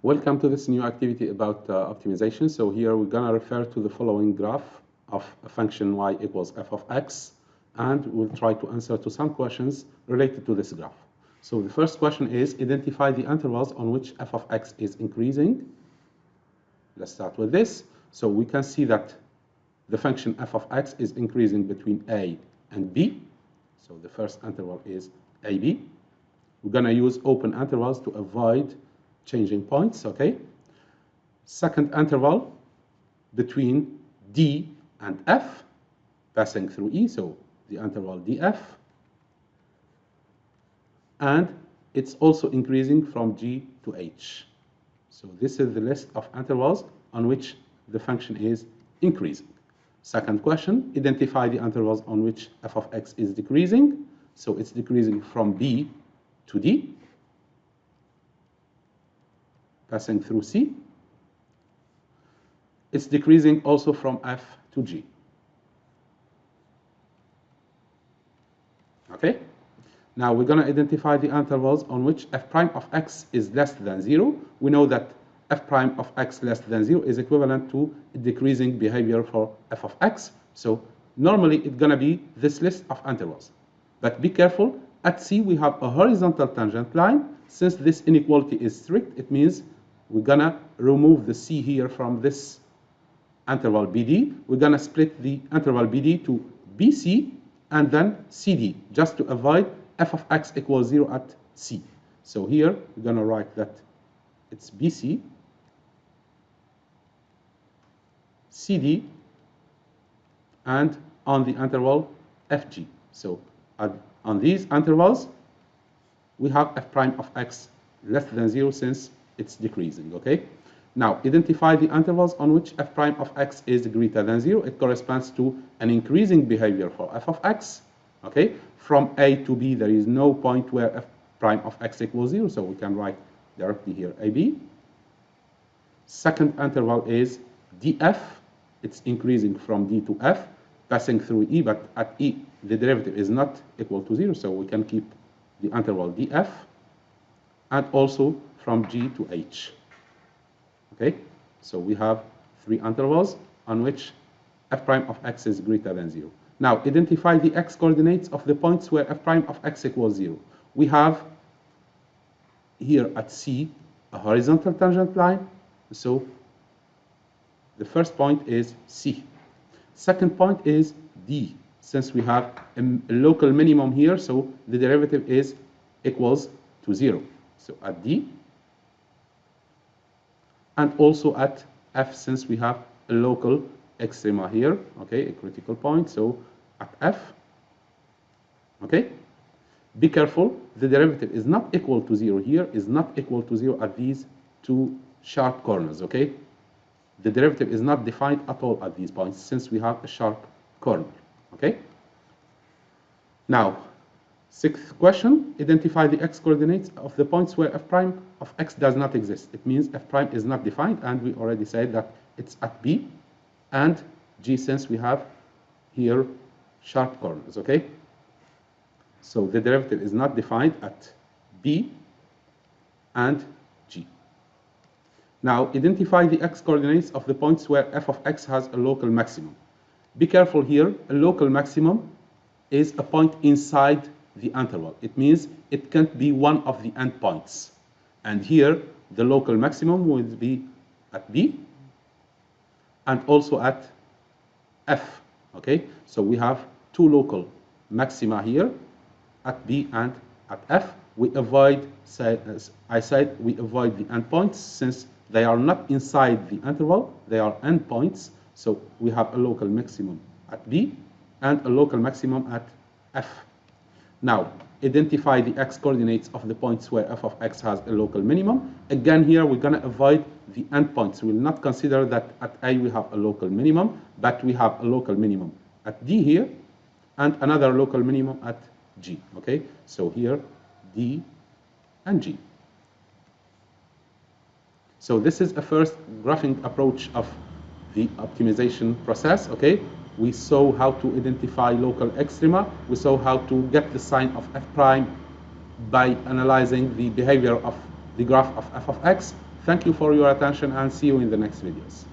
Welcome to this new activity about optimization. So here we're going to refer to the following graph of a function y equals f of x, and we'll try to answer to some questions related to this graph. So the first question is, identify the intervals on which f of x is increasing. Let's start with this. So we can see that the function f of x is increasing between a and b. So the first interval is ab. We're going to use open intervals to avoid changing points, okay? Second interval between D and F, passing through E, so the interval DF. And it's also increasing from G to H. So this is the list of intervals on which the function is increasing. Second question, identify the intervals on which f of x is decreasing. So it's decreasing from B to D, passing through C. It's decreasing also from F to G. Okay? Now we're going to identify the intervals on which f prime of x is less than 0. We know that f prime of x less than 0 is equivalent to decreasing behavior for f of x. So normally it's going to be this list of intervals. But be careful, at C we have a horizontal tangent line. Since this inequality is strict, it means we're going to remove the C here from this interval BD. We're going to split the interval BD to BC and then CD, just to avoid f of x equals 0 at C. So here we're going to write that it's BC, CD, and on the interval FG. So on these intervals, we have f prime of x less than 0 since it's decreasing, okay? Now, identify the intervals on which f prime of x is greater than 0. It corresponds to an increasing behavior for f of x, okay? From A to B, there is no point where f prime of x equals 0, so we can write directly here AB. Second interval is df. It's increasing from D to F, passing through E, but at E, the derivative is not equal to 0, so we can keep the interval df, and also from G to H. Okay, so we have three intervals on which f prime of x is greater than 0. Now, identify the x coordinates of the points where f prime of x equals 0. We have here at C a horizontal tangent line, so the first point is C. Second point is D. Since we have a local minimum here, so the derivative is equals to 0. So at D, and also at F, since we have a local extrema here, okay, a critical point, so at F, okay? Be careful, the derivative is not equal to 0 here, is not equal to 0 at these two sharp corners, okay? The derivative is not defined at all at these points, since we have a sharp corner, okay? Now, sixth question, identify the x coordinates of the points where f prime of x does not exist. It means f prime is not defined, and we already said that it's at B and G, since we have here sharp corners, okay? So the derivative is not defined at B and G. Now, identify the x coordinates of the points where f of x has a local maximum. Be careful here, a local maximum is a point inside the interval. It means it can't be one of the endpoints. And here, the local maximum will be at B and also at F, okay? So we have two local maxima here at B and at F. We avoid, as I said, we avoid the endpoints since they are not inside the interval, they are endpoints. So we have a local maximum at B and a local maximum at F. Now, identify the x coordinates of the points where f of x has a local minimum. Again, here we're going to avoid the endpoints. We will not consider that at A we have a local minimum, but we have a local minimum at D here and another local minimum at G. Okay, so here D and G. So this is a first graphing approach of the optimization process. Okay, we saw how to identify local extrema. We saw how to get the sign of f prime by analyzing the behavior of the graph of f of x. Thank you for your attention and see you in the next videos.